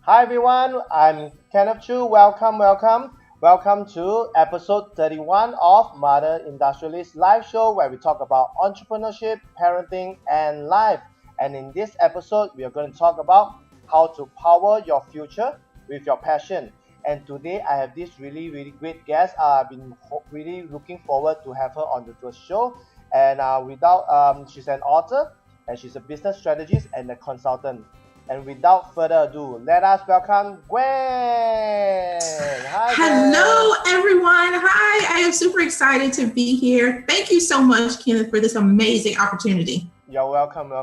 Hi everyone, I'm Kenneth Chu. Welcome to episode 31 of Mother Industrialist Live Show where we talk about entrepreneurship, parenting, and life. And in this episode, we are going to talk about how to power your future with your passion. And today I have this really great guest. I've been really looking forward to have her on the show. And she's an author and she's a business strategist and a consultant. And without further ado, let us welcome Gwen. Hi, Gwen. Hello, everyone. Hi, I am super excited to be here. Thank you so much, Kenneth, for this amazing opportunity. You're welcome.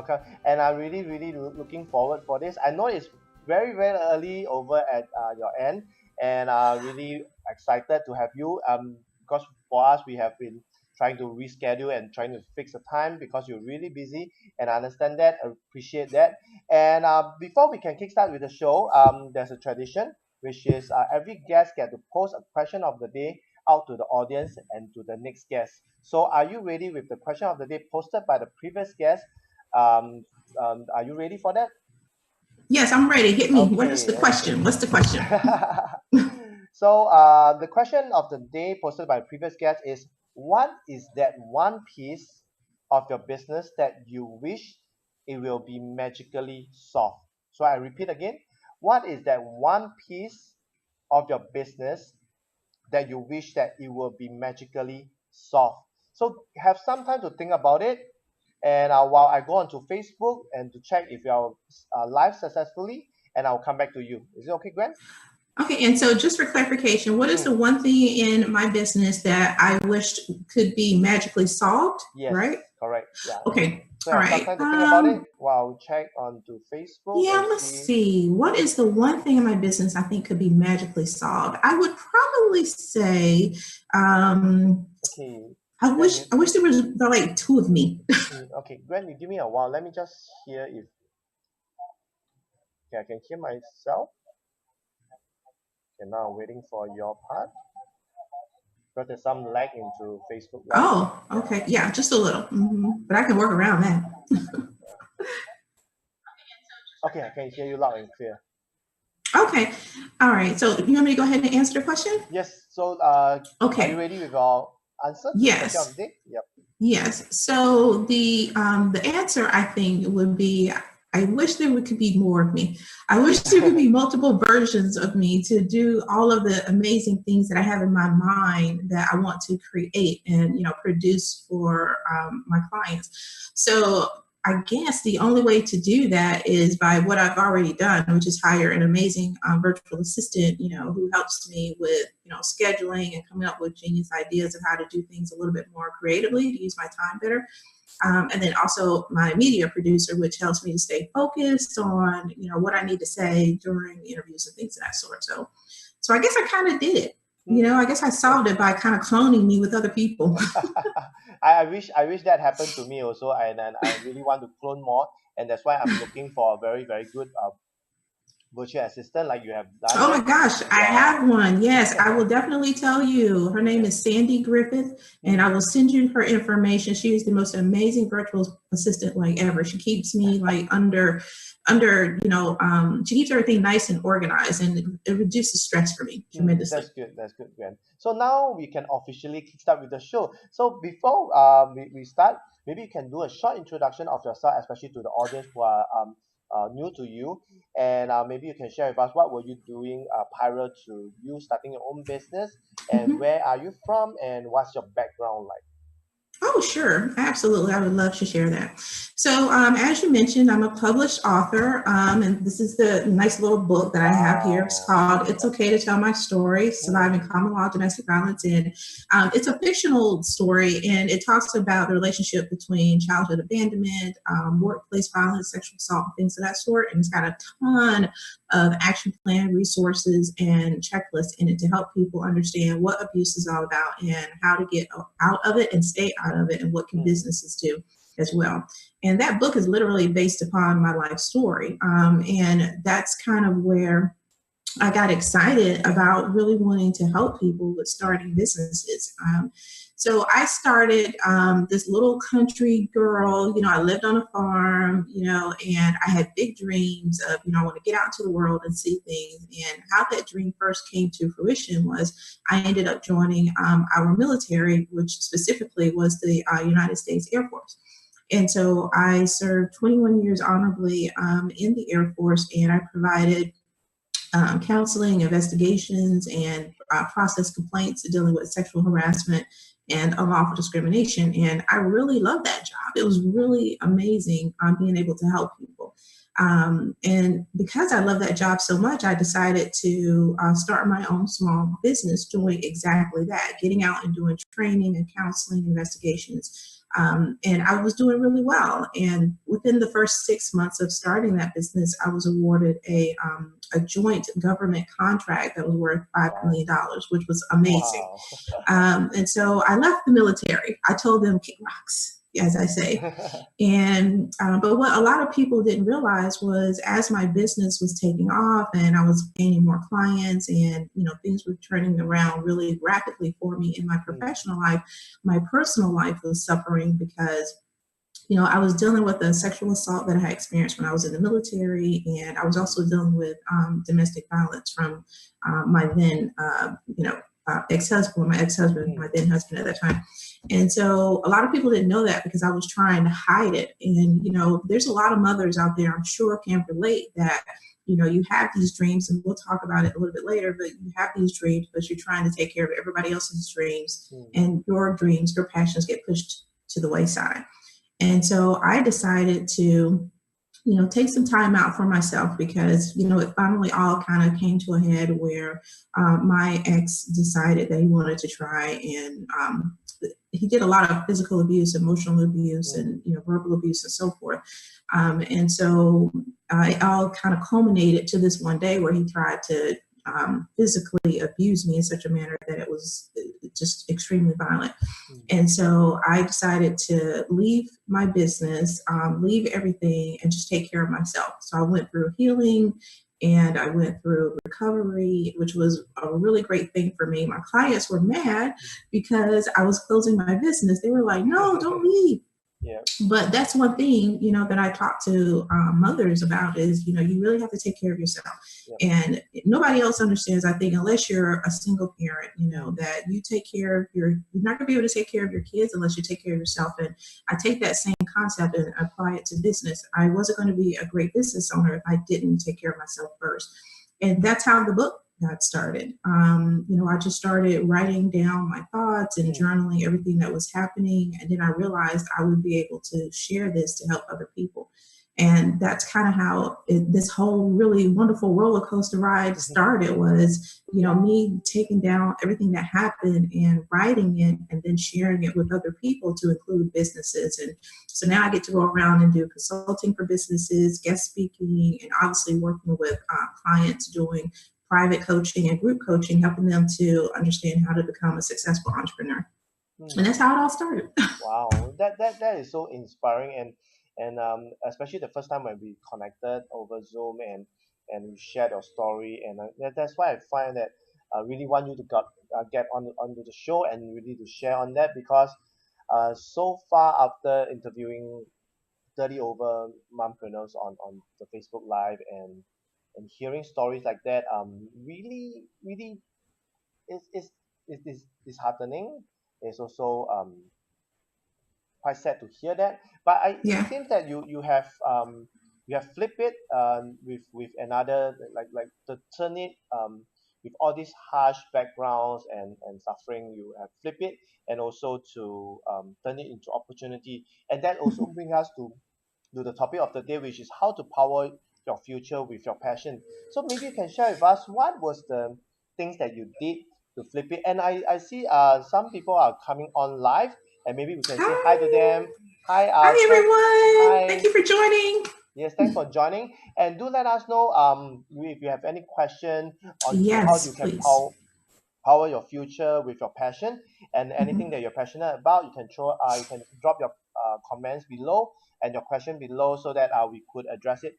And I'm really looking forward for this. I know it's very early over at your end, and really excited to have you. Because for us, we have been trying to reschedule and trying to fix a time because you're really busy, and I understand that, appreciate that. And before we can kickstart with the show, there's a tradition which is every guest get to post a question of the day out to the audience and to the next guest. So are you ready with the question of the day posted by the previous guest? Are you ready for that? Yes, I'm ready. Hit me. What is the question? What's the question? So the question of the day posted by previous guest is, what is that one piece of your business that you wish it will be magically solved? So I repeat again, what is that one piece of your business that you wish that it will be magically solved? So have some time to think about it. And while I go onto Facebook and to check if you are live successfully, and I'll come back to you. Is it okay, Gwen? Okay, and so just for clarification, what is the one thing in my business that I wished could be magically solved? Yes, right? Correct. Yeah. Okay. So All have some right. time to think about it while we check onto Facebook. Yeah, and let's see. What is the one thing in my business I think could be magically solved? I would probably say, Okay. I wish there was like two of me. Okay, Gwen, you give me a while. Let me just hear if I can hear myself. Okay, now I'm waiting for your part. But there's some lag into Facebook Live. Oh, okay. Yeah, just a little. But I can work around that. Okay, I can hear you loud and clear. Okay. All right. So you want me to go ahead and answer the question? Yes. So okay. Are you ready with your answer? Yes. Yep. Yes. So the answer I think would be, I wish there could be more of me. I wish there could be multiple versions of me to do all of the amazing things that I have in my mind that I want to create and produce for my clients. So I guess the only way to do that is by what I've already done, which is hire an amazing virtual assistant, who helps me with, scheduling and coming up with genius ideas of how to do things a little bit more creatively to use my time better. And then also my media producer, which helps me to stay focused on, what I need to say during interviews and things of that sort. So I guess I kind of did it. I guess I solved it by kind of cloning me with other people. I wish that happened to me also, and I really want to clone more, and that's why I'm looking for a very good virtual assistant like you have done. Oh my gosh, I have one. Yes, I will definitely tell you. Her name is Sandy Griffith, and I will send you her information. She is the most amazing virtual assistant like ever. She keeps me like under she keeps everything nice and organized, and it reduces stress for me tremendously. That's good, Gwen. So now we can officially kickstart with the show. So before we start, maybe you can do a short introduction of yourself, especially to the audience who are new to you, and maybe you can share with us what were you doing prior to you starting your own business, and where are you from, and what's your background like? Oh, sure. Absolutely. I would love to share that. So as you mentioned, I'm a published author, and this is the nice little book that I have here. It's called It's Okay to Tell My Story, Surviving Common Law Domestic Violence. And it's a fictional story, and it talks about the relationship between childhood abandonment, workplace violence, sexual assault, and things of that sort. And it's got a ton of action plan resources and checklists in it to help people understand what abuse is all about and how to get out of it and stay out of it, and what can businesses do as well. And that book is literally based upon my life story. And that's kind of where I got excited about really wanting to help people with starting businesses. So I started this little country girl, I lived on a farm, and I had big dreams of, I want to get out into the world and see things. And how that dream first came to fruition was I ended up joining our military, which specifically was the United States Air Force. And so I served 21 years honorably in the Air Force, and I provided counseling, investigations, and process complaints dealing with sexual harassment and unlawful discrimination. And I really loved that job. It was really amazing being able to help people. And because I love that job so much, I decided to start my own small business doing exactly that, getting out and doing training and counseling, investigations. And I was doing really well. And within the first 6 months of starting that business, I was awarded a joint government contract that was worth $5 million, which was amazing. Wow. And so I left the military. I told them, kick rocks, as I say. And but what a lot of people didn't realize was, as my business was taking off and I was gaining more clients, and things were turning around really rapidly for me in my professional life, my personal life was suffering because I was dealing with a sexual assault that I had experienced when I was in the military, and I was also dealing with domestic violence from my then, ex-husband, my then husband at that time. And so a lot of people didn't know that because I was trying to hide it. And, there's a lot of mothers out there, I'm sure, can relate that, you have these dreams, and we'll talk about it a little bit later, but you have these dreams, but you're trying to take care of everybody else's dreams, and your dreams, your passions get pushed to the wayside. And so I decided to, take some time out for myself because, it finally all kind of came to a head where my ex decided that he wanted to try, and he did a lot of physical abuse, emotional abuse, and, verbal abuse and so forth. And so it all kind of culminated to this one day where he tried to physically abuse me in such a manner that it was just extremely violent. And so I decided to leave my business, leave everything, and just take care of myself. So I went through healing and I went through recovery, which was a really great thing for me. My clients were mad because I was closing my business. They were like, no, don't leave. Yeah. But that's one thing, that I talk to mothers about is, you really have to take care of yourself. Yeah. And nobody else understands, I think, unless you're a single parent, that you take care of you're not going to be able to take care of your kids unless you take care of yourself. And I take that same concept and apply it to business. I wasn't going to be a great business owner if I didn't take care of myself first. And that's how the book got started. I just started writing down my thoughts and journaling everything that was happening. And then I realized I would be able to share this to help other people. And that's kind of how this whole really wonderful roller coaster ride started, was, me taking down everything that happened and writing it and then sharing it with other people, to include businesses. And so now I get to go around and do consulting for businesses, guest speaking, and obviously working with clients, doing private coaching and group coaching, helping them to understand how to become a successful entrepreneur. And that's how it all started. Wow, that is so inspiring, and especially the first time when we connected over Zoom, and you shared your story, and that's why I find that I really want you to get onto the show and really to share on that, because so far after interviewing 30 over mompreneurs on the Facebook Live, and hearing stories like that, really is disheartening. It's also quite sad to hear that. But it seems that you have flipped it with another, like to turn it, with all these harsh backgrounds and suffering, you have flipped it, and also to turn it into opportunity. And that also brings us to the topic of the day, which is how to power your future with your passion. So maybe you can share with us what was the things that you did to flip it. And I see some people are coming on live, and maybe we can say hi to them. Hi, Hi, everyone. hi. Thank you for joining. Yes, thanks for joining. And do let us know if you have any question on how you can Please. power your future with your passion, and anything that you're passionate about. You can drop your comments below and your question below, so that we could address it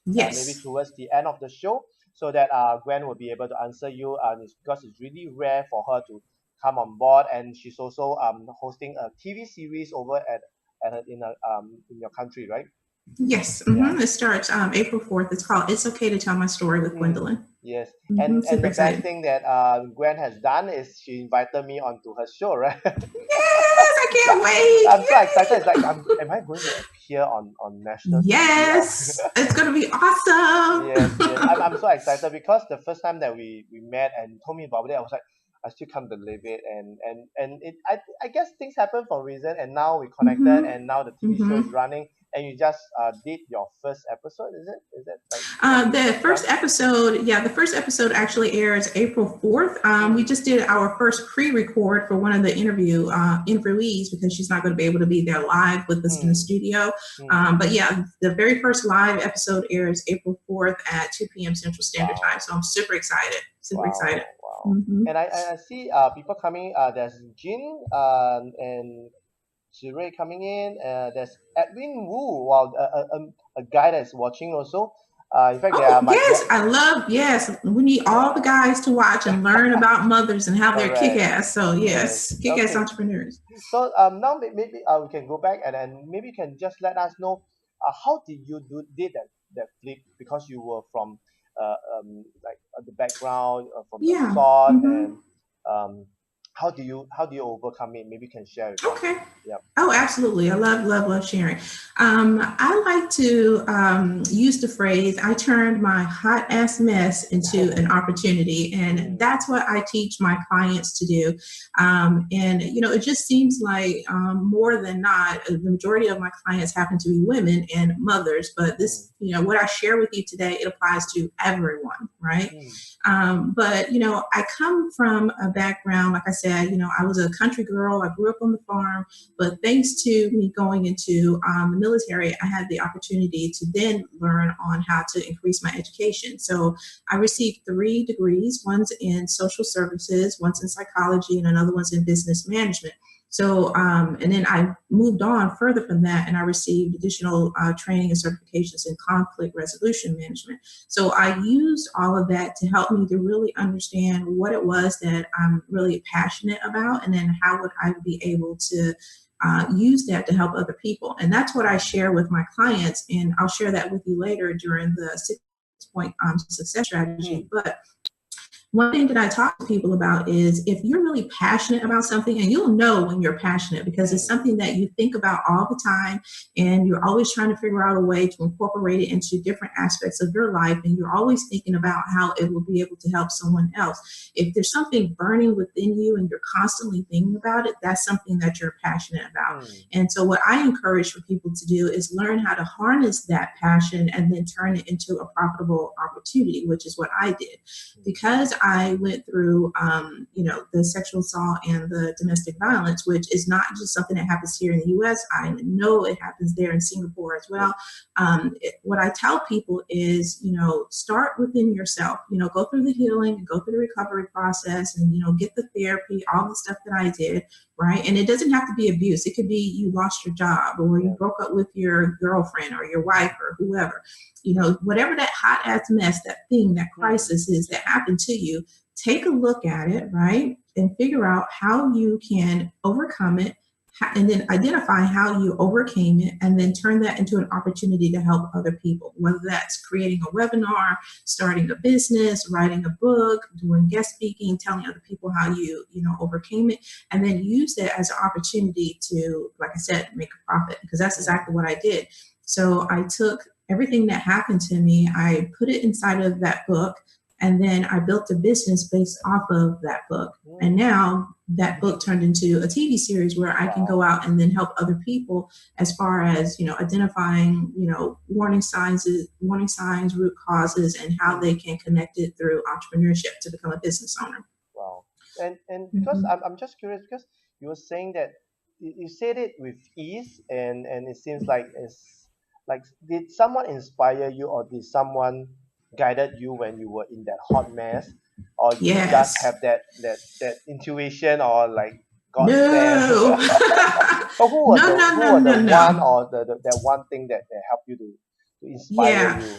maybe towards the end of the show. so that Gwen will be able to answer you. Because it's really rare for her to come on board, and she's also hosting a TV series over in your country, right? Yes. Yeah. It starts April 4th. It's called It's Okay to Tell My Story with Gwendolen. Yes. And Super the best excited. thing that Gwen has done is she invited me onto her show, right? Yes, I can't wait. I'm so excited. It's like, am I going to appear on national TV? Yes, it's gonna be awesome. Yes. I'm so excited because the first time that we met and you told me about it, I was like, I still can't believe it. And I guess things happen for a reason, and now we connected, and now the TV show is running, and you just did your first episode, is it? Is it like the first episode actually airs April 4th. We just did our first pre-record for one of the interviewees because she's not going to be able to be there live with us in the studio. But yeah, the very first live episode airs April 4th at 2 p.m. Central Standard Time. So I'm super excited. Excited. Wow. And I see people coming. There's Jin and Zirei coming in. There's Edwin Wu. Wow, a guy that's watching also. In fact, we need all the guys to watch and learn about mothers and how they're kick-ass. So kick-ass entrepreneurs. So now maybe we can go back and then maybe you can just let us know how did you did that flip, because you were from like the background from the thought, and how do you overcome it? Maybe you can share with us. Yeah. Oh, absolutely. I love sharing. I like to use the phrase, I turned my hot ass mess into an opportunity. And that's what I teach my clients to do. And, it just seems like more than not, the majority of my clients happen to be women and mothers. But this, what I share with you today, it applies to everyone, right? But, I come from a background, like I said, I was a country girl. I grew up on the farm, but thanks to me going into the military, I had the opportunity to then learn on how to increase my education. So I received 3 degrees. One's in social services, one's in psychology, and another one's in business management. So, and then I moved on further from that, and I received additional training and certifications in conflict resolution management. So I used all of that to help me to really understand what it was that I'm really passionate about, and then how would I be able to use that to help other people. And that's what I share with my clients, and I'll share that with you later during the 6-point success strategy. But one thing that I talk to people about is if you're really passionate about something, and you'll know when you're passionate because it's something that you think about all the time, and you're always trying to figure out a way to incorporate it into different aspects of your life, and you're always thinking about how it will be able to help someone else. If there's something burning within you and you're constantly thinking about it, that's something that you're passionate about. And so what I encourage for people to do is learn how to harness that passion and then turn it into a profitable opportunity, which is what I did. Because I went through, the sexual assault and the domestic violence, which is not just something that happens here in the U.S. I know it happens there in Singapore as well. What I tell people is, start within yourself, go through the healing and go through the recovery process and, get the therapy, all the stuff that I did, right? And it doesn't have to be abuse. It could be you lost your job, or you broke up with your girlfriend or your wife or whoever. Whatever that hot ass mess, that thing, that crisis is that happened to you, take a look at it, right? And figure out how you can overcome it, and then identify how you overcame it, and then turn that into an opportunity to help other people, whether that's creating a webinar, starting a business, writing a book, doing guest speaking, telling other people how you overcame it, and then use that as an opportunity to, like I said, make a profit, because that's exactly what I did. So I took everything that happened to me, I put it inside of that book, and then I built a business based off of that book. And now that book turned into a TV series where I can go out and then help other people as far as, identifying, warning signs, root causes, and how they can connect it through entrepreneurship to become a business owner. Wow. And because I'm just curious, because you were saying that you said it with ease, and it seems like did someone inspire you, or did someone guided you when you were in that hot mess, or you just have that intuition, or like God's plan? So who was the one, or that one thing that helped you to inspire you?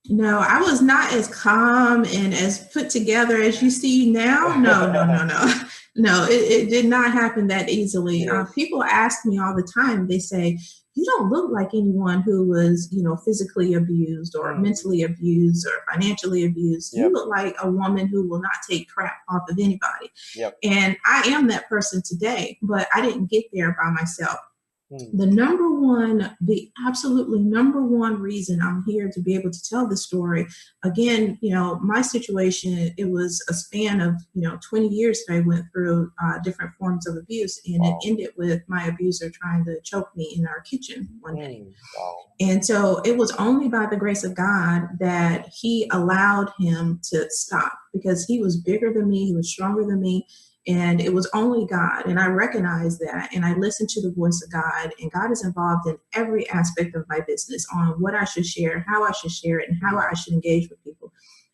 No, I was not as calm and as put together as you see now. No, no, no, no. No, it did not happen that easily. Yes. People ask me all the time, they say, you don't look like anyone who was, physically abused or mentally abused or financially abused. Yep. You look like a woman who will not take crap off of anybody. Yep. And I am that person today, but I didn't get there by myself. The absolutely number one reason I'm here to be able to tell the story, again, my situation, it was a span of, 20 years that I went through different forms of abuse, and it ended with my abuser trying to choke me in our kitchen one day. And so it was only by the grace of God that he allowed him to stop, because he was bigger than me, he was stronger than me. And it was only God. And I recognize that. And I listen to the voice of God. And God is involved in every aspect of my business on what I should share, how I should share it, and how I should engage with people.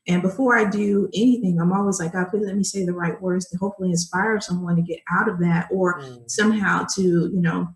And before I do anything, I'm always like, God, please let me say the right words to hopefully inspire someone to get out of that, or somehow to,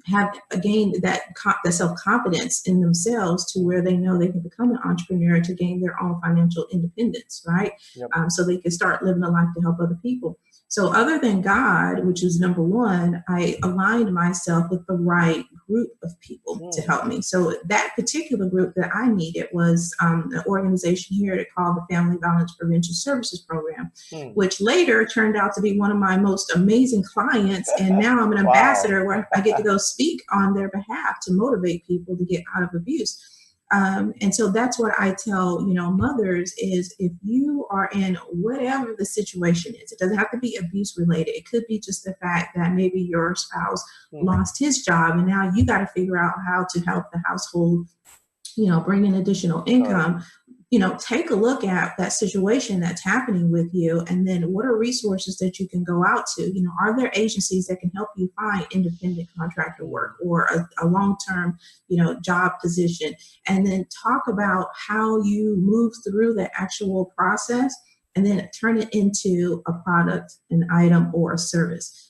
have gained that self-confidence in themselves to where they know they can become an entrepreneur to gain their own financial independence, right? Yep. So they can start living a life to help other people. So other than God, which is number one, I aligned myself with the right group of people to help me. So that particular group that I needed was an organization here called the Family Violence Prevention Services Program, which later turned out to be one of my most amazing clients. And now I'm an ambassador where I get to go speak on their behalf to motivate people to get out of abuse. And so that's what I tell, mothers is, if you are in whatever the situation is, it doesn't have to be abuse related. It could be just the fact that maybe your spouse lost his job and now you got to figure out how to help the household, bring in additional income. Take a look at that situation that's happening with you, and then what are resources that you can go out to? Are there agencies that can help you find independent contractor work or a long-term, job position? And then talk about how you move through the actual process and then turn it into a product, an item, or a service.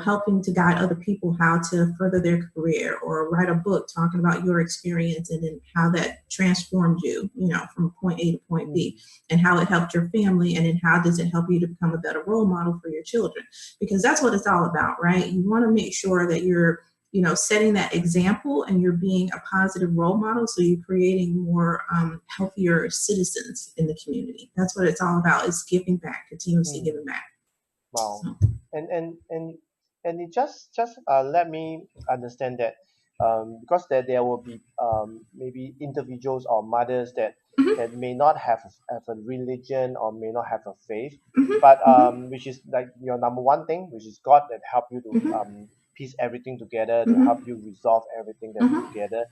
Helping to guide other people how to further their career, or write a book talking about your experience and then how that transformed you, from point A to point B, and how it helped your family, and then how does it help you to become a better role model for your children? Because that's what it's all about, right? You want to make sure that you're, setting that example and you're being a positive role model. So you're creating more healthier citizens in the community. That's what it's all about, is giving back, continuously giving back. Wow. And it just let me understand that because there will be maybe individuals or mothers that may not have a religion or may not have a faith, but which is like your number one thing, which is God that help you to piece everything together, to help you resolve everything that together.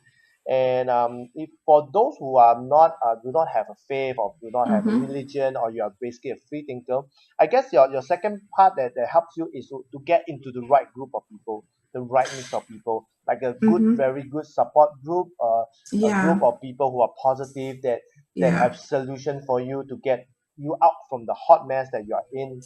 And if for those who are not do not have a faith or do not have a religion, or you are basically a free thinker, I guess your second part that helps you is to get into the right group of people, the right mix of people, like a good, very good support group, a group of people who are positive, that have solution for you to get you out from the hot mess that you are in.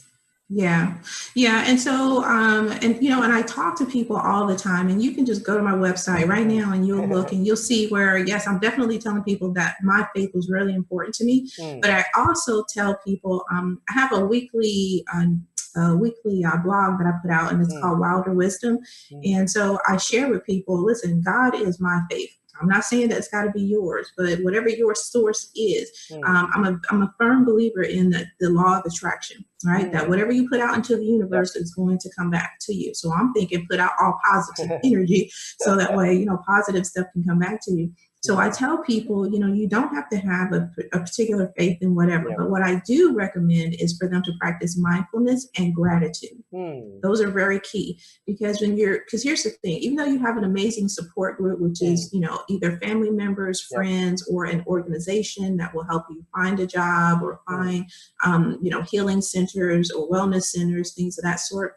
Yeah. And so, and I talk to people all the time, and you can just go to my website right now and you'll look and you'll see where, yes, I'm definitely telling people that my faith was really important to me. But I also tell people, I have a weekly blog that I put out, and it's called W.I.L.D.E.R Wisdom. And so I share with people, listen, God is my faith. I'm not saying that it's got to be yours, but whatever your source is, I'm a firm believer in the law of attraction, right? That whatever you put out into the universe is going to come back to you. So I'm thinking, put out all positive energy, so that way, positive stuff can come back to you. So I tell people, you don't have to have a particular faith in whatever, but what I do recommend is for them to practice mindfulness and gratitude. Those are very key, because because here's the thing, even though you have an amazing support group, which is, either family members, friends, or an organization that will help you find a job or find, healing centers or wellness centers, things of that sort,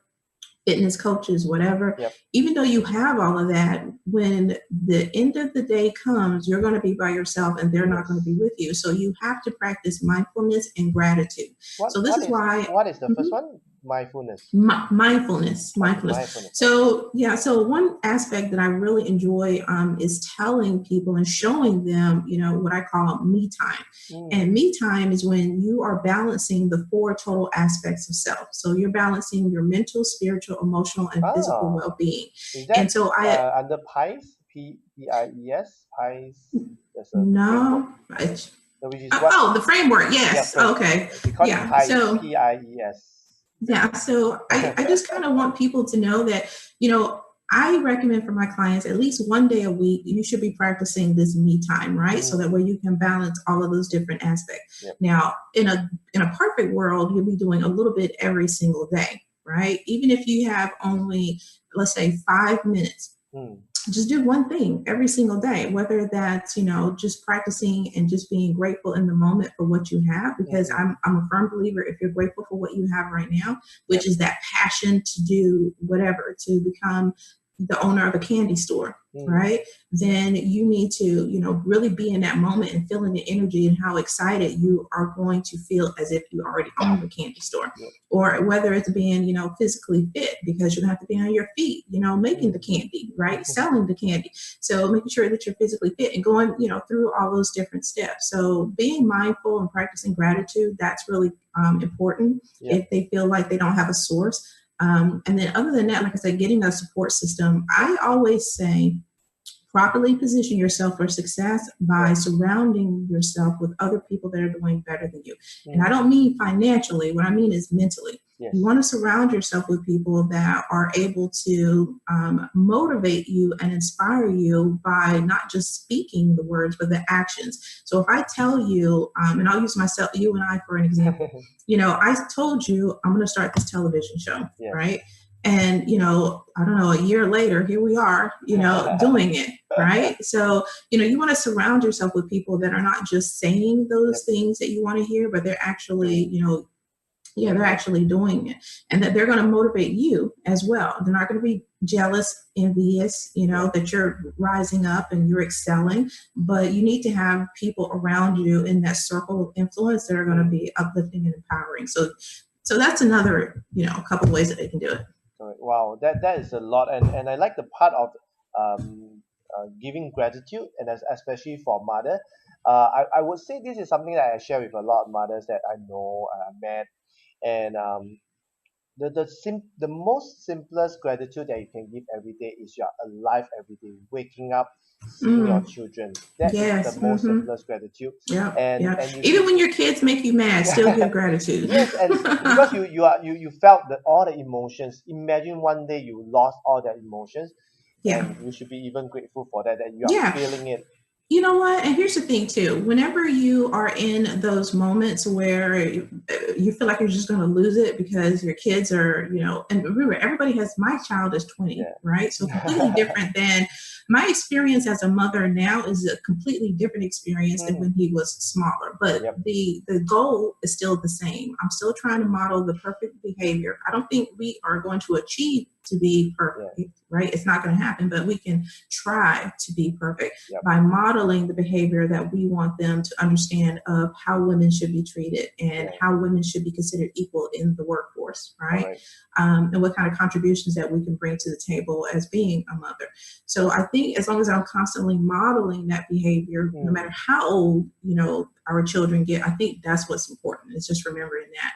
fitness coaches, whatever, even though you have all of that, when the end of the day comes, you're going to be by yourself and they're not going to be with you. So you have to practice mindfulness and gratitude. What is the first one? mindfulness. Mindfulness. Mindfulness. So yeah, so one aspect that I really enjoy is telling people and showing them, what I call me time. And me time is when you are balancing the 4 total aspects of self. So you're balancing your mental, spiritual, emotional, and physical well-being. Is that and so under PIES? PIES? PIES? No, which is what? the framework. Yes. Yeah, okay. Yeah. PIES, so PIES. Yeah. So I just kind of want people to know that, I recommend for my clients at least one day a week, you should be practicing this me time, right? So that way you can balance all of those different aspects. Yep. Now, in a perfect world, you'll be doing a little bit every single day, right? Even if you have only, let's say, 5 minutes. Just do one thing every single day, whether that's, just practicing and just being grateful in the moment for what you have, because I'm a firm believer, if you're grateful for what you have right now, which is that passion to do whatever, to become the owner of a candy store, right? Then you need to, really be in that moment and feeling the energy and how excited you are going to feel as if you already own the candy store. Or whether it's being, physically fit, because you're gonna have to be on your feet, making the candy, right? Selling the candy. So making sure that you're physically fit and going, through all those different steps. So being mindful and practicing gratitude, that's really important if they feel like they don't have a source. And then other than that, like I said, getting a support system, I always say properly position yourself for success by surrounding yourself with other people that are doing better than you. And I don't mean financially. What I mean is mentally. You want to surround yourself with people that are able to motivate you and inspire you by not just speaking the words, but the actions. So if I tell you, and I'll use you and I for an example, I told you I'm going to start this television show, right? And, I don't know, a year later, here we are, doing it, right? So, you want to surround yourself with people that are not just saying those things that you want to hear, but they're actually, they're actually doing it, and that they're going to motivate you as well. They're not going to be jealous, envious, that you're rising up and you're excelling, but you need to have people around you in that circle of influence that are going to be uplifting and empowering. So that's another, a couple of ways that they can do it. Wow, that is a lot, and I like the part of giving gratitude, and especially for mother. I would say this is something that I share with a lot of mothers that I know, met, and the most simplest gratitude that you can give every day is you're alive every day, waking up, seeing your children. That is the most simplest gratitude. And even when your kids make you mad, still give gratitude. Yes, and because you felt all the emotions. Imagine one day you lost all the emotions, and you should be even grateful for that you are feeling it. You know what? And here's the thing too. Whenever you are in those moments where you feel like you're just going to lose it because your kids are, and remember, my child is 20, right? So completely different than my experience as a mother now is a completely different experience than when he was smaller. But the goal is still the same. I'm still trying to model the perfect behavior. I don't think we are going to achieve to be perfect, right? It's not going to happen, but we can try to be perfect by modeling the behavior that we want them to understand of how women should be treated and how women should be considered equal in the workforce, right? And what kind of contributions that we can bring to the table as being a mother. So I think as long as I'm constantly modeling that behavior, no matter how old, our children get, I think that's what's important. It's just remembering that.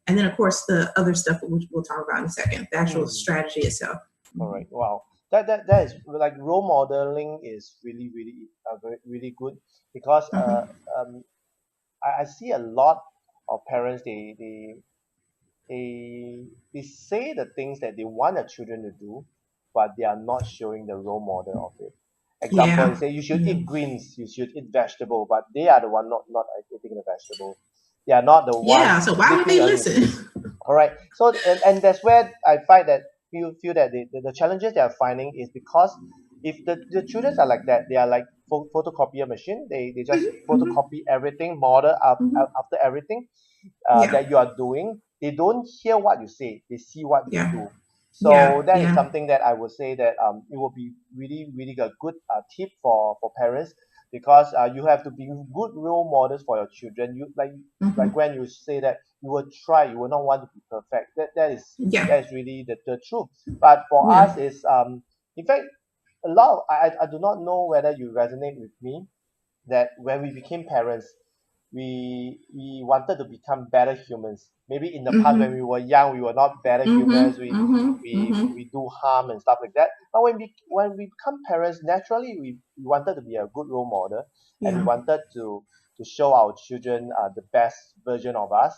And then, of course, the other stuff which we'll talk about in a second, the actual strategy itself. All right. Wow. That is like role modeling is really, really, really good because I see a lot of parents, they say the things that they want their children to do, but they are not showing the role model of it. Example, they say you should eat greens, you should eat vegetable, but they are the one not eating the vegetable. They are not the one. Yeah, so why would they listen? All right. So and that's where I find that you feel that the challenges they are finding is because if the children are like that, they are like photocopier machine. They just photocopy everything, model after everything that you are doing. They don't hear what you say, they see what you do. So that is something that I would say that it will be really, really a good tip for parents because you have to be good role models for your children. You like Mhm. when you say that you will try, you will not want to be perfect. Yeah. That is really the truth. But for Yeah. us is in fact a lot of, I do not know whether you resonate with me that when we became parents, we wanted to become better humans. Maybe in the past when Mhm. we were young, we were not better humans. Mhm. Mhm. Mhm. We do harm and stuff like that. But when we become parents, naturally we wanted to be a good role model, and we Yeah. wanted to show our children the best version of us,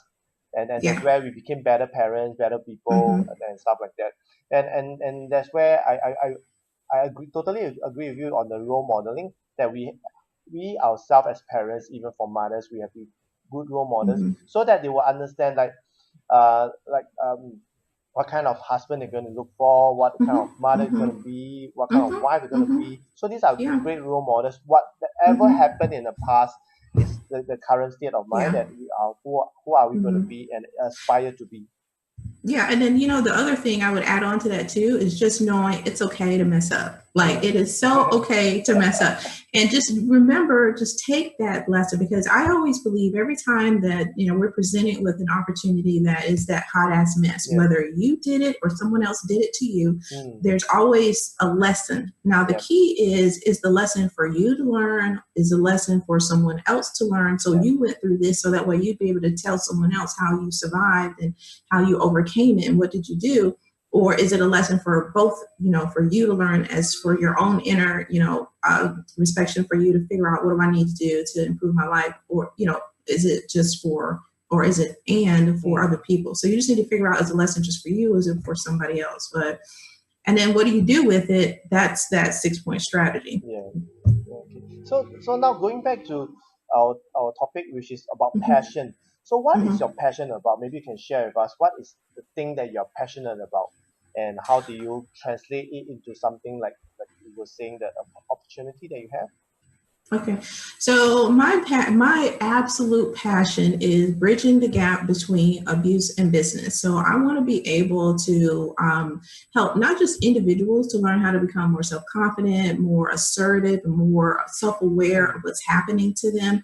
and that's Yeah. where we became better parents, better people, Mhm. and stuff like that. And that's where I agree, totally agree with you on the role modeling that we ourselves as parents, even for mothers, we have to be good role models Mhm. so that they will understand like what kind of husband they're going to look for, what kind of Mhm. mother is going to Mhm. be, what kind of Mhm. wife they're going to Mhm. be. So these are Yeah. great role models. Whatever Mhm. happened in the past is the current state of mind Yeah. that we are who are we going to Mhm. be and aspire to be. Yeah, and then the other thing I would add on to that too is just knowing it's okay to mess up. Like Mm. it is so okay to mess up. And just remember, just take that lesson because I always believe every time that, we're presented with an opportunity that is that hot ass mess, Yes. whether you did it or someone else did it to you, Mm. there's always a lesson. Now the Yep. key is the lesson for you to learn, is a lesson for someone else to learn. So Yep. you went through this so that way you'd be able to tell someone else how you survived and how you overcame it and what did you do, or is it a lesson for both, for you to learn as for your own inner, inspection for you to figure out what do I need to do to improve my life, or is it just for, or is it and for Mm. other people? So you just need to figure out, is a lesson just for you, or is it for somebody else? But and then what do you do with it? That's that 6-point strategy. Yeah. Okay. So now going back to our topic, which is about Mm-hmm. passion. So what is your Mm-hmm. passion about? Maybe you can share with us what is the thing that you're passionate about, and how do you translate it into something like you were saying that opportunity that you have. Okay, so my absolute passion is bridging the gap between abuse and business. So I want to be able to help not just individuals to learn how to become more self-confident, more assertive, and more self-aware Mm. of what's happening to them.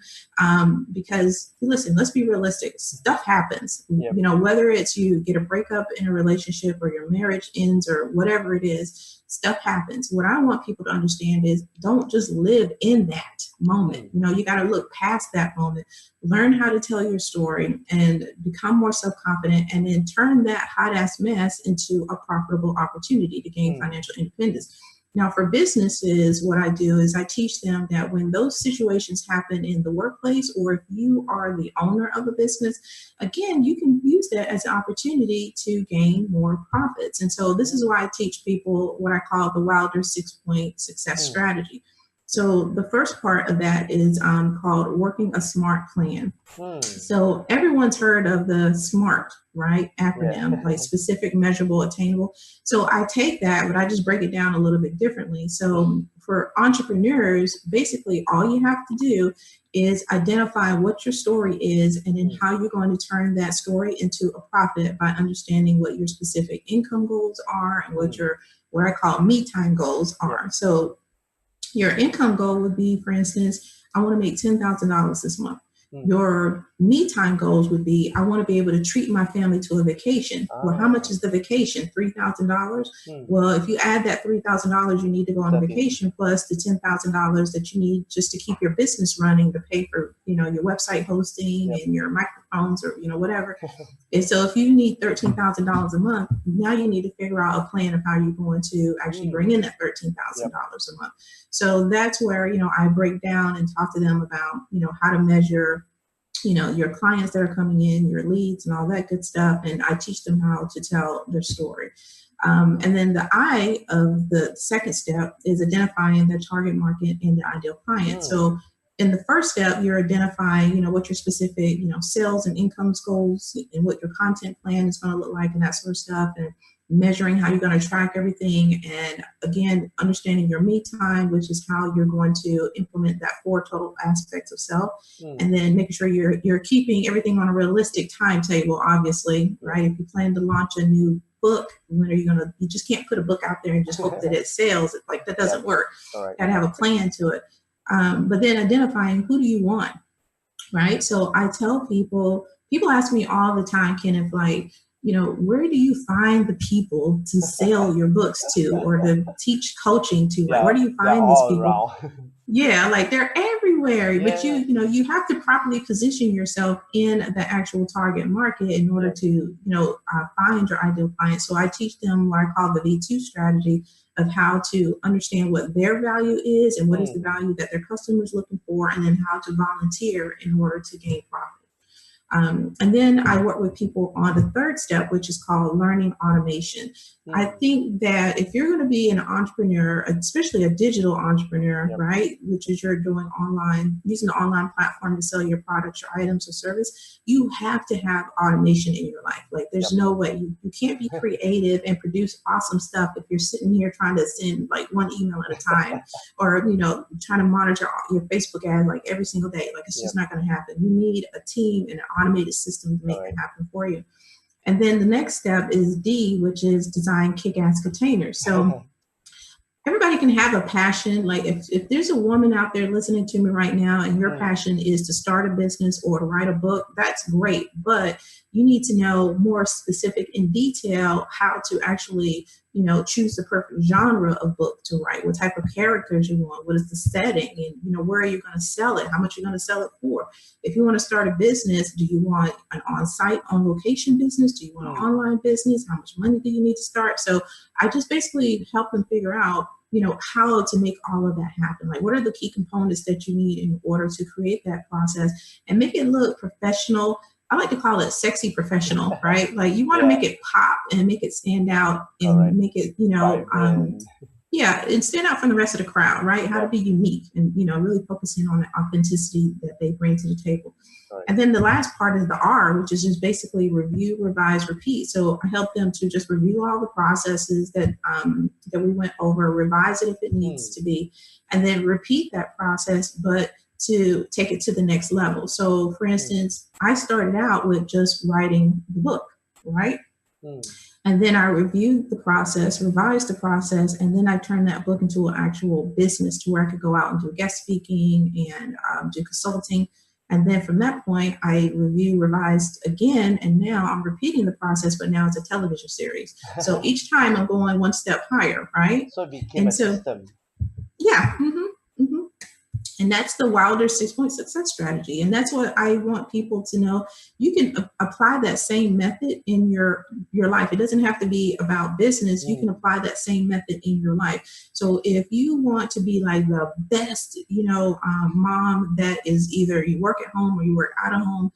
Because listen, let's be realistic. Stuff happens. Yep. Whether it's you get a breakup in a relationship or your marriage ends or whatever it is, stuff happens. What I want people to understand is don't just live in that moment. Mm. You got to look past that moment, learn how to tell your story and become more self-confident, and then turn that hot ass mess into a profitable opportunity to gain Mm. financial independence. Now, for businesses, what I do is I teach them that when those situations happen in the workplace, or if you are the owner of a business, again, you can use that as an opportunity to gain more profits. And so this is Mm. why I teach people what I call the Wilder 6-point success Mm. strategy. So the first part of that is called working a SMART plan. Mm. So everyone's heard of the SMART, right? Yeah. Acronym, like specific, measurable, attainable. So I take that, but I just break it down a little bit differently. So for entrepreneurs, basically all you have to do is identify what your story is and then Mm. how you're going to turn that story into a profit by understanding what your specific income goals are and what Mm. your, what I call me time goals Yep. are. So your income goal would be, for instance, I want to make $10,000 this month. Mm. Your me time goals would be, I want to be able to treat my family to a vacation. Well, how much Ah. is the vacation? $3,000. Mm. Well, if you add that $3,000 you need to go on a 13. vacation plus the $10,000 that you need just to keep your business running to pay for, your website hosting Yep. and your microphones or, whatever. And so if you need $13,000 a month, now you need to figure out a plan of how you're going to actually bring Mm. in that $13,000 Yep. a month. So that's where, I break down and talk to them about, how to measure, your clients that are coming in, your leads and all that good stuff. And I teach them how to tell their story. And then the I of the second step is identifying the target market and the ideal client. Mm. So in the first step, you're identifying, what your specific, sales and income goals and what your content plan is going to look like and that sort of stuff, and measuring how you're going to track everything. And again, understanding your me time, which is how you're going to implement that 4 total aspects of self. Mm. And then making sure you're keeping everything on a realistic timetable, obviously, right? If you plan to launch a new book, when are you going to, you just can't put a book out there and just hope that it sells. Like that doesn't Yep. work. All right. Got to have a plan to it. But then identifying who do you want, right? So I tell people ask me all the time, Kenneth, like, where do you find the people to sell your books to or to teach coaching to? Like, where do you they're find these all people? around. Yeah, like they're everywhere, but Yeah. you have to properly position yourself in the actual target market in order to, find your ideal client. So I teach them what I call the V2 strategy of how to understand what their value is and what is the value that their customers looking for, and then how to volunteer in order to gain profit. And then I work with people on the third step, which is called learning automation. I think that if you're going to be an entrepreneur, especially a digital entrepreneur, right, which is you're doing online, using the online platform to sell your products, your items, or service, you have to have automation in your life. Like there's no way you can't be creative and produce awesome stuff if you're sitting here trying to send like one email at a time or, trying to monitor your Facebook ads like every single day. Like it's just not going to happen. You need a team and an automated system to make it happen for you. And then the next step is D, which is design kick-ass containers. So everybody can have a passion. Like if there's a woman out there listening to me right now and your passion is to start a business or to write a book, that's great. But you need to know more specific in detail how to actually, choose the perfect genre of book to write, what type of characters you want, what is the setting, and, where are you going to sell it, how much you're going to sell it for. If you want to start a business, do you want an on-site, on-location business? Do you want an online business? How much money do you need to start? So I just basically help them figure out, how to make all of that happen. Like, what are the key components that you need in order to create that process and make it look professional? I like to call it sexy professional, right? Like you want to make it pop and make it stand out and make it, and stand out from the rest of the crowd, right? How to be unique and, really focusing on the authenticity that they bring to the table. And then the last part is the R, which is just basically review, revise, repeat. So I help them to just review all the processes that we went over, revise it if it needs to be, and then repeat that process, but to take it to the next level. So for instance, I started out with just writing the book, right? And then I reviewed the process, revised the process, and then I turned that book into an actual business to where I could go out and do guest speaking and do consulting. And then from that point, I revised again, and now I'm repeating the process, but now it's a television series. So each time I'm going one step higher, right? So it became a system. Yeah. And that's the W.I.L.D.E.R 6-point success strategy. And that's what I want people to know. You can apply that same method in your life. It doesn't have to be about business. You can apply that same method in your life. So if you want to be like the best, mom that is either you work at home or you work out of home,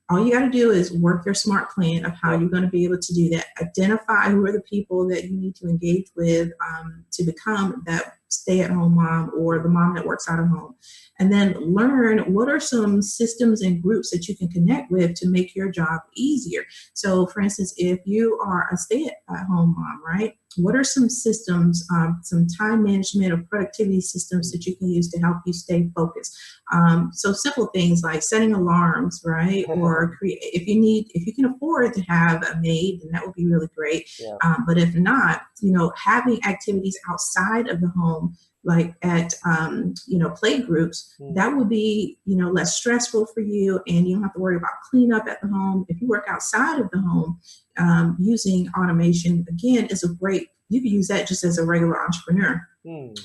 all you got to do is work your SMART plan of how you're going to be able to do that. Identify who are the people that you need to engage with to become that stay-at-home mom or the mom that works out of home. And then learn what are some systems and groups that you can connect with to make your job easier. So for instance, if you are a stay-at-home mom, right? What are some systems, some time management or productivity systems that you can use to help you stay focused? So simple things like setting alarms, right? Or if you can afford to have a maid, then that would be really great. But if not, having activities outside of the home, like at, play groups, that would be, less stressful for you, and you don't have to worry about cleanup at the home. If you work outside of the home, using automation, again, is you can use that just as a regular entrepreneur,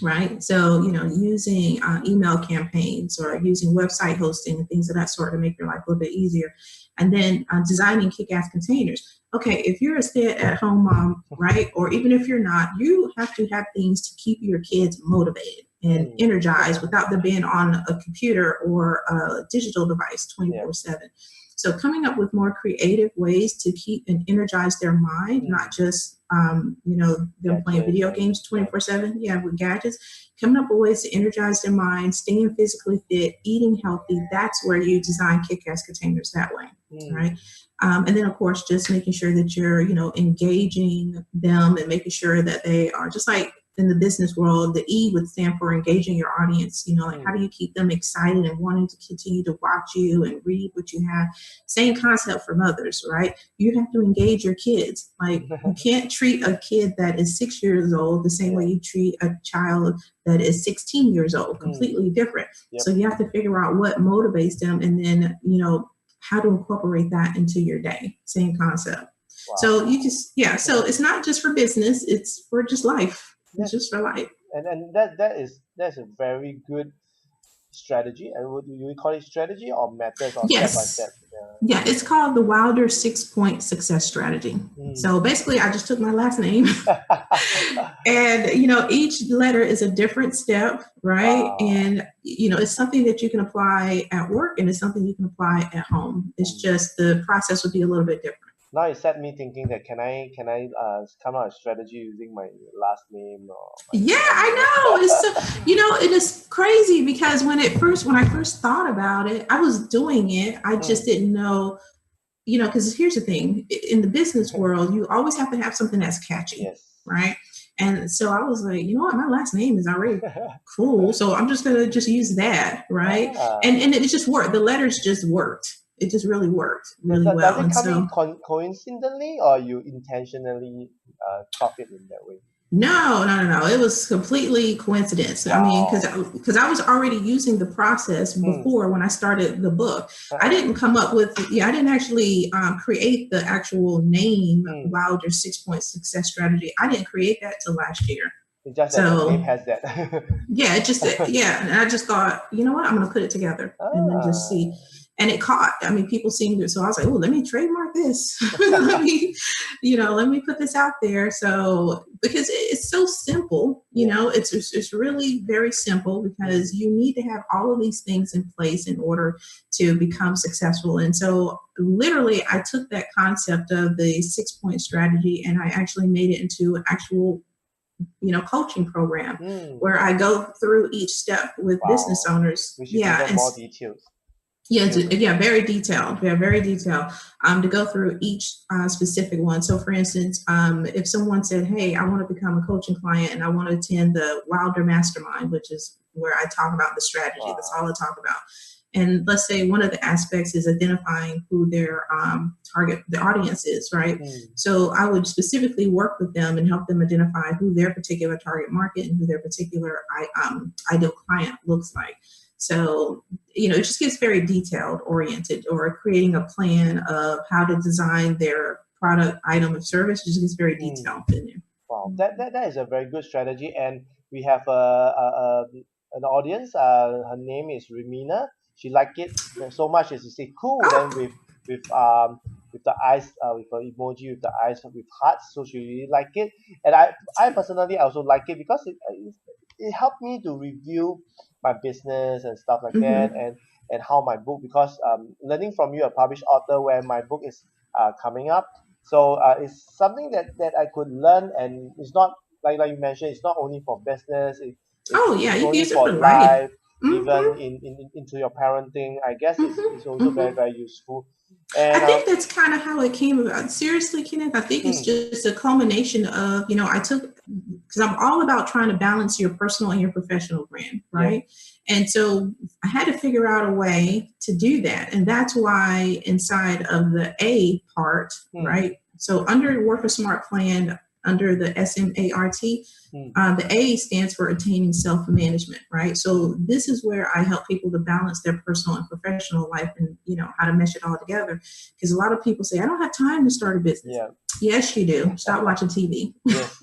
right? So, using email campaigns or using website hosting and things of that sort to make your life a little bit easier. And then designing kick-ass containers. Okay, if you're a stay-at-home mom, right, or even if you're not, you have to have things to keep your kids motivated and energized without them being on a computer or a digital device 24/7. So coming up with more creative ways to keep and energize their mind, not just, them playing video games 24/7, with gadgets, coming up with ways to energize their mind, staying physically fit, eating healthy. That's where you design kick-ass containers that way, right? And then, of course, just making sure that you're, engaging them and making sure that they are just like in the business world, the E would stand for engaging your audience. Like how do you keep them excited and wanting to continue to watch you and read what you have? Same concept for mothers, right? You have to engage your kids. Like you can't treat a kid that is 6 years old the same way you treat a child that is 16 years old, completely different. So you have to figure out what motivates them, and then, how to incorporate that into your day. Same concept. Wow. So you just, so it's not just for business, it's for just life. It's just for life. And that's a very good strategy. And would you call it strategy or methods or step by step? Yeah, it's called the W.I.L.D.E.R 6-point success strategy. So basically I just took my last name and each letter is a different step, right? Wow. And it's something that you can apply at work and it's something you can apply at home. It's just the process would be a little bit different. Now it set me thinking that can I come out a strategy using my last name? I know. It's so, it is crazy because when I first thought about it, I was doing it. I just didn't know, because here's the thing, in the business world, you always have to have something that's catchy, right? And so I was like, you know what, my last name is already cool, so I'm just gonna use that, right? And it just worked. The letters just worked. It just really worked really well. Does it come in coincidentally, or you intentionally thought it in that way? No. It was completely coincidence. Wow. I mean, because I was already using the process before when I started the book. I didn't come up with, I didn't actually create the actual name W.I.L.D.E.R 6-point success strategy. I didn't create that till last year. Just that the name has that. And I just thought, you know what, I'm going to put it together and then just see. And it caught. I mean, people seemed to. So I was like, "Oh, let me trademark this. let me put this out there." So because it's so simple, it's really very simple because you need to have all of these things in place in order to become successful. And so, literally, I took that concept of the 6-point strategy and I actually made it into an actual coaching program where I go through each step with business owners. We should get more details. Very detailed. Very detailed. To go through each specific one. So, for instance, if someone said, "Hey, I want to become a coaching client and I want to attend the W.I.L.D.E.R Mastermind," which is where I talk about the strategy. Wow. That's all I talk about. And let's say one of the aspects is identifying who their the audience is, right? So I would specifically work with them and help them identify who their particular target market and who their particular ideal client looks like. So, it just gets very detailed oriented, or creating a plan of how to design their product, item, or service. It just gets very detailed in there. Wow, that is a very good strategy. And we have an audience. Her name is Remina. She liked it so much as you say cool. Then with the eyes, with an emoji with the eyes with hearts. So she really liked it. And I personally also like it because it helped me to review my business and stuff like that, and how my book, because learning from you, a published author, where my book is coming up. So it's something that I could learn, and it's not like you mentioned, it's not only for business. It's you only use it for for life, life. even into your parenting. I guess it's also very, very useful. And I think that's kind of how it came about. Seriously, Kenneth, I think it's just a culmination of, because I'm all about trying to balance your personal and your professional brand, right? Yeah. And so I had to figure out a way to do that. And that's why inside of the A part, right? So under Work Smart Plan, under the SMART, the A stands for Attaining Self-Management, right? So this is where I help people to balance their personal and professional life and, how to mesh it all together. Because a lot of people say, I don't have time to start a business. Yeah. Yes, you do. Stop watching TV. Yes.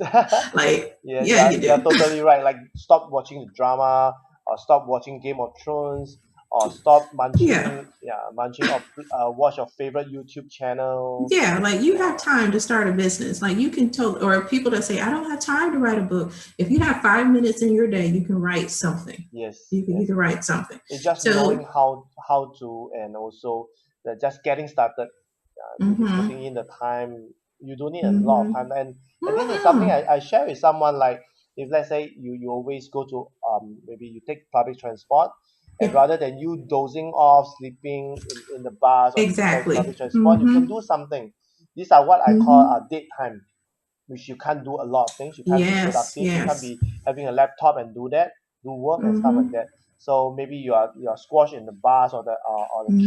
You do. You're totally right. Like, stop watching the drama, or stop watching Game of Thrones, or stop munching, or watch your favorite YouTube channel. Yeah, like you have time to start a business. Like you can or people that say, I don't have time to write a book. If you have 5 minutes in your day, you can write something. Yes. You can write something. It's just knowing how to, and also just getting started, putting in the time. You don't need a lot of time. And I think it's something I share with someone, like, if let's say you always go to maybe you take public transport, and rather than you dozing off, sleeping in the bus or public transport, you can do something. These are what I call date time. which you can't do a lot of things. You can't be Yes, productive. You can't yes. be having a laptop and do work and stuff like Mm-hmm. that. So maybe you're squashed in the bus or the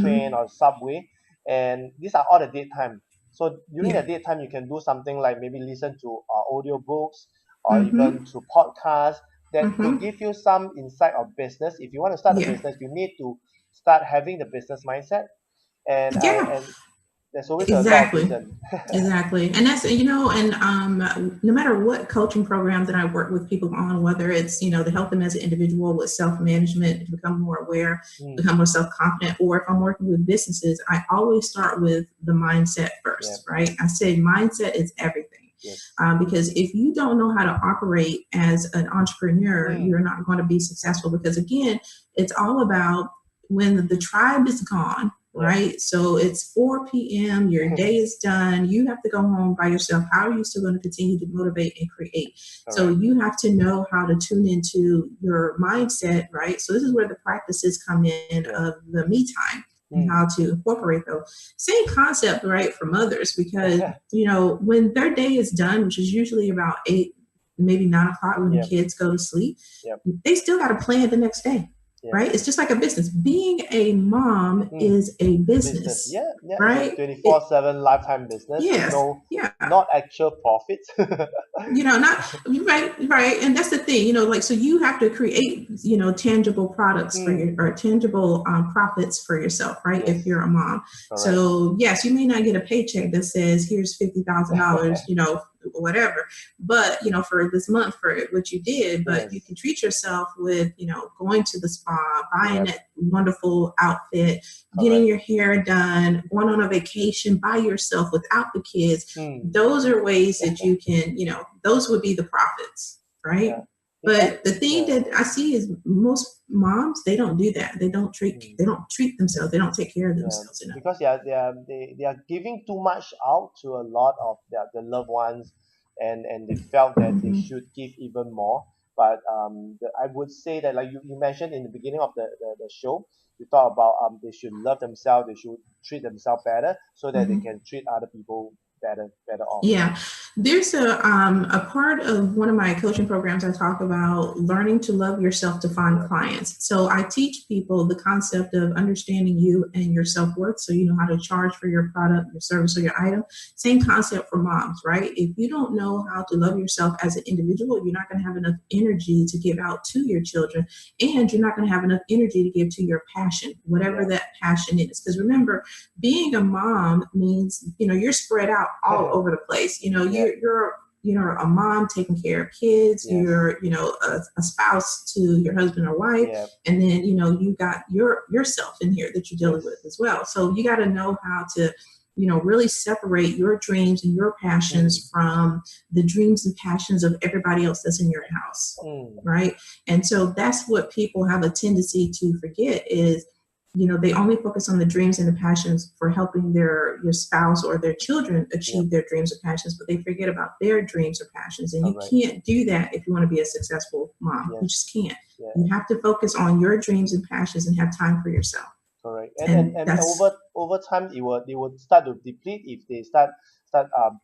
train Mm-hmm. or the subway, and these are all the daytime. So during the Yeah. daytime, you can do something like maybe listen to audio books or Mm-hmm. even to podcasts that will Mm-hmm. give you some insight of business. If you want to start a Yeah. business, you need to start having the business mindset, Yeah. and there's always a lot of Exactly. reason. Exactly. And that's, and no matter what coaching program that I work with people on, whether it's, to help them as an individual with self-management, to become more aware, Mm, become more self-confident, or if I'm working with businesses, I always start with the mindset yeah, first, right? I say mindset is everything. yes. Because if you don't know how to operate as an entrepreneur, Mm, you're not going to be successful because, again, it's all about when the tribe is gone, yeah. right? So it's 4 p.m., your day is done, you have to go home by yourself. How are you still going to continue to motivate and create? So Correct. you have to know how to tune into your mindset, right? So this is where the practices come in Yeah. of the me time and Mm. how to incorporate those. Same concept, right, for mothers, because, when their day is done, which is usually about 8, maybe 9 o'clock when the Yep. kids go to sleep, Yep. they still got to plan the next day. Yep. Right? It's just like a business. Being a mom is a Business. business, Yeah, yeah. It's a right? 24/7 lifetime business with Yes, no, yeah. not actual profits. Not right. And that's the thing, like, so you have to create, tangible products for your, Mm, or tangible profits for yourself, right? If yes, you're a mom. correct. So yes, you may not get a paycheck that says, here's $50,000, whatever, but, for this month for what you did, but you Yes. can treat yourself with, going to the spa, buying Yep. that wonderful outfit, getting Correct. your hair done, going on a vacation by yourself without the kids. Mm, Those are ways that you can, those would be the profits, right? yeah. Because But the thing yeah. that I see is most moms, they don't do that. They don't Mm, treat themselves. They don't take care of yeah. themselves enough. Because they are giving too much out to a lot of their loved ones, and they felt that they Mm-hmm. should give even more. But I would say that, like you mentioned in the beginning of the show, you talk about they should love themselves, they should treat themselves better so that they Mm-hmm. can treat other people better off. Yeah, there's a part of one of my coaching programs. I talk about learning to love yourself to find Yeah. clients. So I teach people the concept of understanding you and your self-worth, so you know how to charge for your product, your service, or your item. Same concept for moms, right? If you don't know how to love yourself as an individual, you're not going to have enough energy to give out to your children, and you're not going to have enough energy to give to your passion, whatever Yeah. that passion is. Because remember, being a mom means, you're spread out all over the place. Yeah. You're a mom taking care of kids. Yes. You're, a spouse to your husband or wife. Yeah. And then, you got yourself in here that you're dealing Yes. with as well. So you got to know how to, really separate your dreams and your passions from the dreams and passions of everybody else that's in your house. Mm. Right. And so that's what people have a tendency to forget is, they only focus on the dreams and the passions for helping your spouse or their children achieve their dreams or passions, but they forget about their dreams or passions. And you Correct. can't do that if you want to be a successful mom. Yes. You just can't. Yeah. You have to focus on your dreams and passions and have time for yourself. Correct. And And that's over time they will start to deplete if they start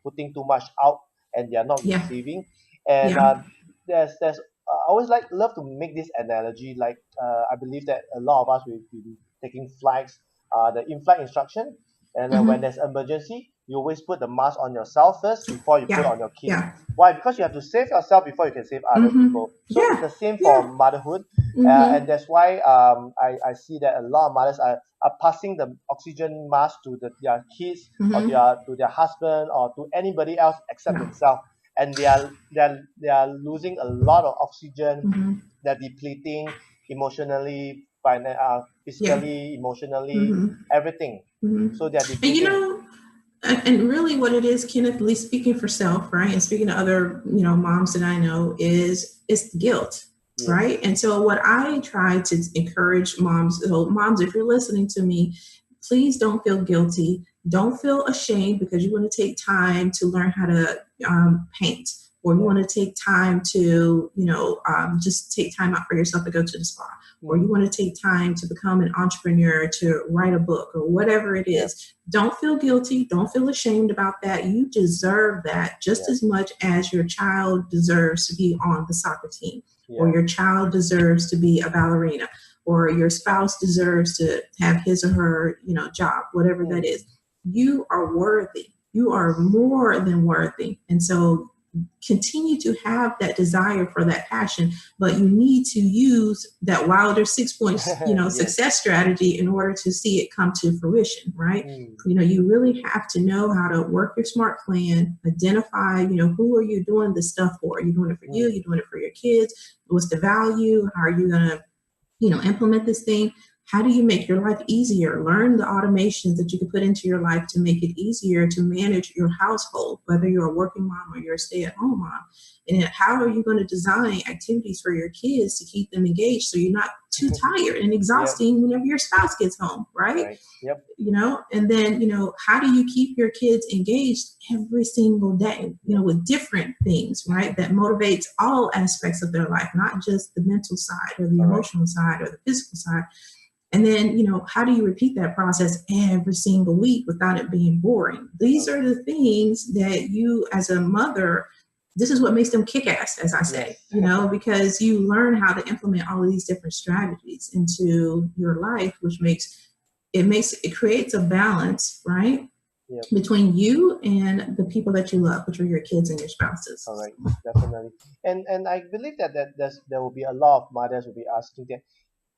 putting too much out and they are not yeah, receiving. And yeah, there's I always love to make this analogy. Like I believe that a lot of us will be taking flights, the in-flight instruction, and when hmm there's emergency, you always put the mask on yourself first before you put yeah, on your kids. yeah, Why? Because you have to save yourself before you can save other hmm people. So it's yeah, the same for yeah, motherhood, hmm and that's why I see that a lot of mothers are passing the oxygen mask to their kids or hmm to their husband or to anybody else except yeah, themselves, and they are losing a lot of oxygen. hmm They're depleting emotionally, yeah, physically, emotionally, hmm everything. hmm So they're and depleting. and really what it is, Kenneth, at least speaking for self, right, and speaking to other, moms that I know, is it's guilt, right? Yes. And so what I try to encourage moms, so moms, if you're listening to me, please don't feel guilty. Don't feel ashamed because you want to take time to learn how to paint. or you want to take time to, just take time out for yourself to go to the spa, or you want to take time to become an entrepreneur, to write a book, or whatever it is. Don't feel guilty. Don't feel ashamed about that. You deserve that just as much as your child deserves to be on the soccer team, or your child deserves to be a ballerina, or your spouse deserves to have his or her, job, whatever that is. You are worthy. You are more than worthy. And so continue to have that desire for that passion, but you need to use that W.I.L.D.E.R 6-point, success strategy in order to see it come to fruition, right? You really have to know how to work your SMART plan, identify, who are you doing this stuff for? Are you doing it for you? Are you doing it for your kids? What's the value? How are you going to, implement this thing? How do you make your life easier? Learn the automations that you can put into your life to make it easier to manage your household, whether you're a working mom or you're a stay-at-home mom. And how are you going to design activities for your kids to keep them engaged so you're not too tired and exhausting whenever your spouse gets home, right? And then, how do you keep your kids engaged every single day, with different things, right? That motivates all aspects of their life, not just the mental side or the emotional side or the physical side. And then, how do you repeat that process every single week without it being boring? These are the things that you, as a mother, this is what makes them kick ass, as I say, because you learn how to implement all of these different strategies into your life, which creates a balance, right? Between you and the people that you love, which are your kids and your spouses. All right, definitely. And I believe that there will be a lot of mothers will be asking that,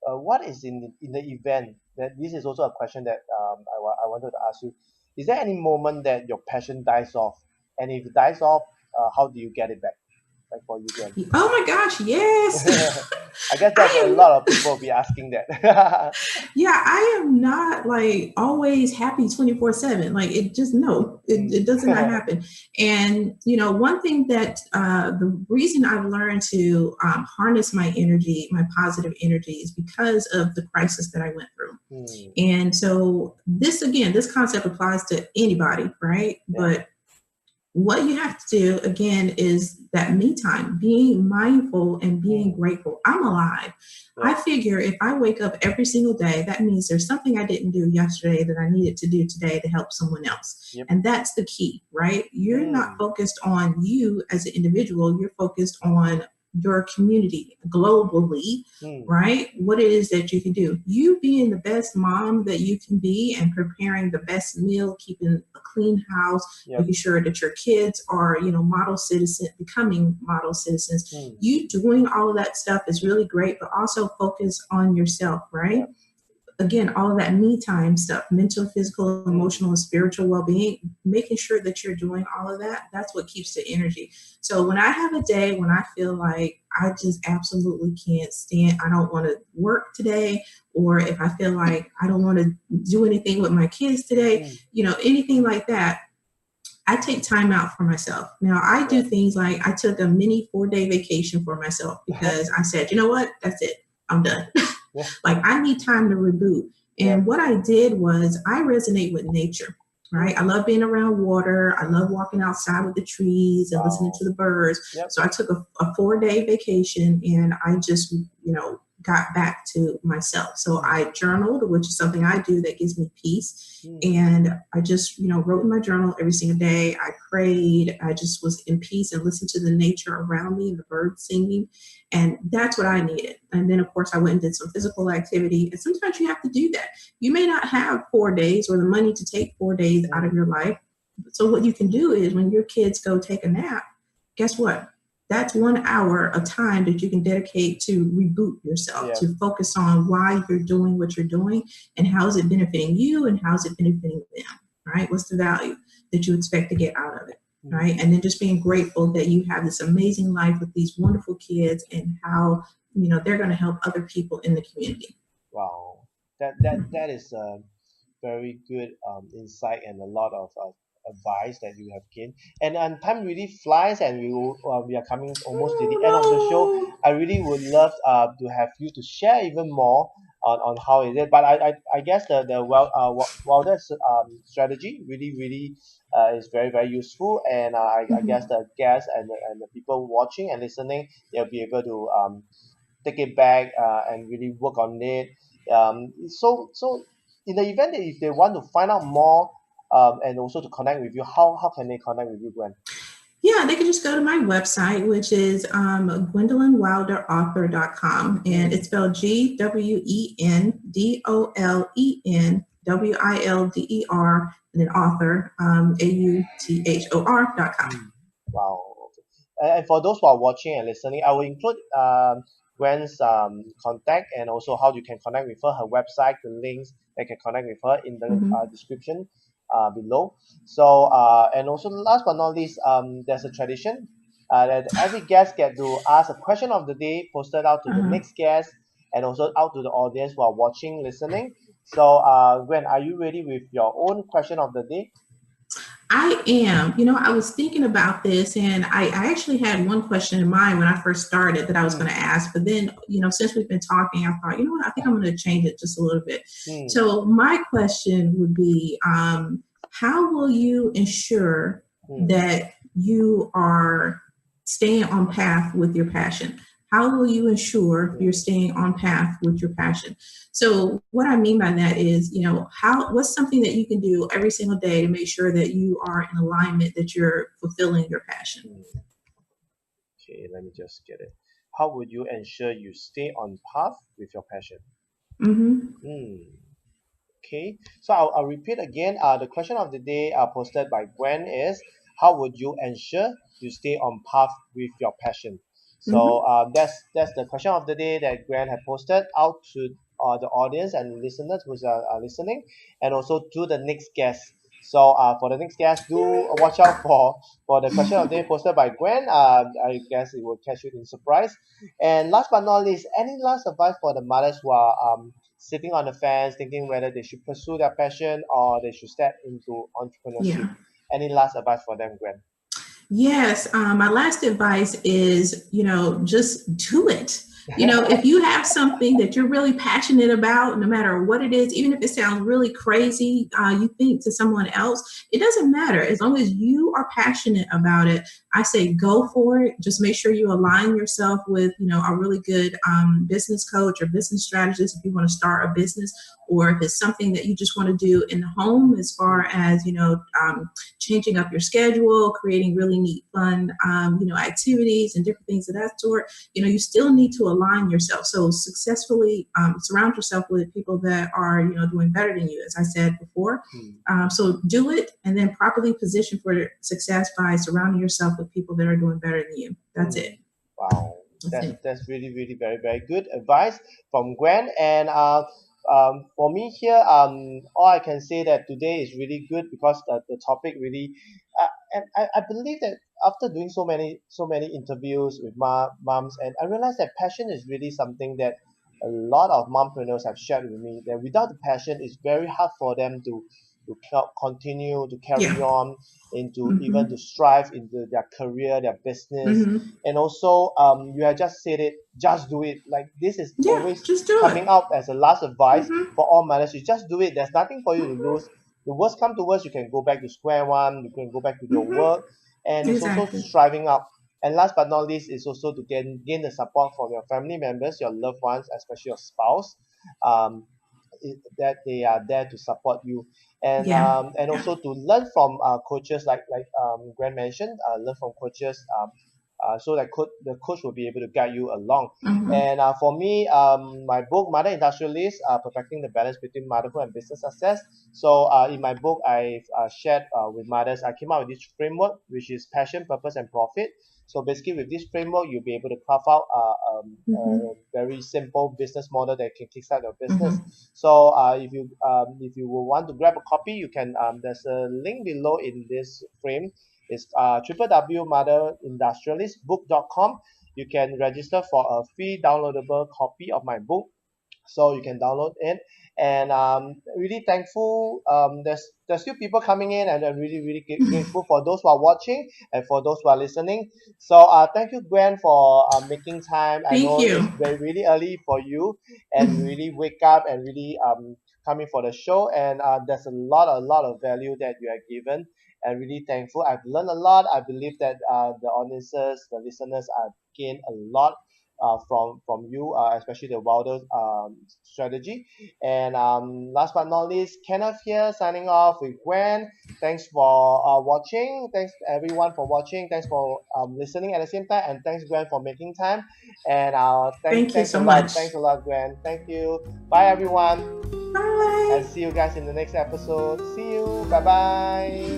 what is in the event that this is also a question that I wanted to ask you. Is there any moment that your passion dies off? And if it dies off, how do you get it back? Like for you, Gwen. Oh my gosh, yes. I guess that's a lot of people will be asking that. Yeah, I am not like always happy 24/7. Like it does not happen. And one thing that the reason I've learned to harness my energy, my positive energy, is because of the crisis that I went through. And so this concept applies to anybody, right? But what you have to do, again, is that me time, being mindful and being grateful. I'm alive. I figure if I wake up every single day, that means there's something I didn't do yesterday that I needed to do today to help someone else. And that's the key, right? You're not focused on you as an individual. You're focused on your community globally, right? What it is that you can do. You being the best mom that you can be and preparing the best meal, keeping a clean house, making sure that your kids are, becoming model citizens. You doing all of that stuff is really great, but also focus on yourself, right? Again, all of that me time stuff, mental, physical, emotional, and spiritual well-being, making sure that you're doing all of that, that's what keeps the energy. So when I have a day when I feel like I just absolutely can't stand, I don't want to work today, or if I feel like I don't want to do anything with my kids today, anything like that, I take time out for myself. Now, I do things like I took a mini 4-day vacation for myself because I said, you know what, that's it, I'm done. Like I need time to reboot. And what I did was I resonate with nature, right? I love being around water. I love walking outside with the trees and listening to the birds. So I took a 4-day vacation and I just, got back to myself. So I journaled, which is something I do that gives me peace. And I just, wrote in my journal every single day. I prayed. I just was in peace and listened to the nature around me and the birds singing. And that's what I needed. And then, of course, I went and did some physical activity. And sometimes you have to do that. You may not have 4 days or the money to take 4 days out of your life. So what you can do is when your kids go take a nap, guess what? That's 1 hour of time that you can dedicate to reboot yourself, to focus on why you're doing what you're doing and how is it benefiting you and how is it benefiting them, right? What's the value that you expect to get out of it, right? And then just being grateful that you have this amazing life with these wonderful kids and how, they're going to help other people in the community. Wow. That is a very good insight and a lot of advice that you have given. And time really flies, and we are coming almost to the end of the show. I really would love to have you to share even more on how is it. But I guess the W.I.L.D.E.R strategy really is very, very useful. And I guess the guests and the people watching and listening, they'll be able to take it back and really work on it. So in the event that if they want to find out more and also to connect with you, how can they connect with you, Gwen? Yeah, they can just go to my website, which is GwendolenWilderAuthor.com, and it's spelled GWENDOLENWILDER, and then author, AUTHOR.com. Wow. Okay. And for those who are watching and listening, I will include Gwen's contact and also how you can connect with her, her website, the links that can connect with her in the Mm-hmm. description below. So and also last but not least, there's a tradition that every guest get to ask a question of the day posted out to the Uh-huh. next guest and also out to the audience who are watching, listening. So Gwen, are you ready with your own question of the day? I am. I was thinking about this, and I actually had one question in mind when I first started that I was Hmm. going to ask. But then, since we've been talking, I thought, I think I'm going to change it just a little bit. Hmm. So, my question would be, how will you ensure that you are staying on path with your passion? How will you ensure you're staying on path with your passion? So what I mean by that is, what's something that you can do every single day to make sure that you are in alignment, that you're fulfilling your passion? Okay, let me just get it. How would you ensure you stay on path with your passion? Mm-hmm. Okay, so I'll repeat again. The question of the day posted by Gwen is, how would you ensure you stay on path with your passion? So Mm-hmm. that's the question of the day that Gwen had posted out to the audience and listeners who's are listening, and also to the next guest. So for the next guest, do watch out for the question of the day posted by Gwen. I guess it will catch you in surprise. And last but not least, any last advice for the mothers who are sitting on the fence, thinking whether they should pursue their passion or they should step into entrepreneurship? Yeah. Any last advice for them, Gwen? Yes. My last advice is, just do it. If you have something that you're really passionate about, no matter what it is, even if it sounds really crazy, you think to someone else, it doesn't matter. As long as you are passionate about it, I say go for it. Just make sure you align yourself with, a really good business coach or business strategist if you want to start a business, or if it's something that you just want to do in the home, as far as, changing up your schedule, creating really neat, fun, activities and different things of that sort. You still need to align yourself. So successfully surround yourself with people that are, doing better than you, as I said before. So do it, and then properly position for success by surrounding yourself with people that are doing better than you. That's it. Wow, That's it. that's really, really very, very good advice from Gwen. And for me here, all I can say that today is really good because the topic really, and I believe that after doing so many interviews with moms, and I realized that passion is really something that a lot of mompreneurs have shared with me. That without the passion, it's very hard for them to continue to carry Yeah. on into even to Mm-hmm. strive into their career, their business. Mm-hmm. And also you have just said it, just do it. Like this is Yeah, always just do it. coming out as a last advice Mm-hmm. for all mothers. You just do it, there's nothing for you to Mm-hmm. lose. The worst come to worst, you can go back to square one, you can go back to your Mm-hmm. work. And it's also Exactly. striving up. And last but not least is also to gain the support from your family members, your loved ones, especially your spouse, um, that they are there to support you. Yeah. And Yeah. also to learn from coaches like Grant mentioned, learn from coaches, so that the coach will be able to guide you along. Mm-hmm. And for me, my book Mother Industrialist, Perfecting the Balance Between Motherhood and Business Success. So in my book, I've shared with mothers, I came out with this framework, which is passion, purpose, and profit. So basically, with this framework, you'll be able to carve out Mm-hmm. a very simple business model that can kickstart your business. Mm-hmm. So if you will want to grab a copy, you can. There's a link below in this frame. It's www.motherindustrialistbook.com. You can register for a free downloadable copy of my book, so you can download it. And really thankful, there's still people coming in, and I'm really really grateful for those who are watching and for those who are listening. So thank you, Gwen, for making time. I Thank know it's you. very really early for you, and you really wake up and really coming for the show. And there's a lot of value that you are given, and really thankful. I've learned a lot. I believe that the audiences, the listeners, are gained a lot from you, especially the Wilder strategy. And last but not least, Kenneth here signing off with Gwen. Thanks for watching. Thanks everyone for watching. Thanks for listening at the same time, and thanks Gwen for making time. And Thank you thanks a so lot. much. Thanks a lot, Gwen. Thank you. Bye everyone. Bye. And see you guys in the next episode. See you. Bye bye.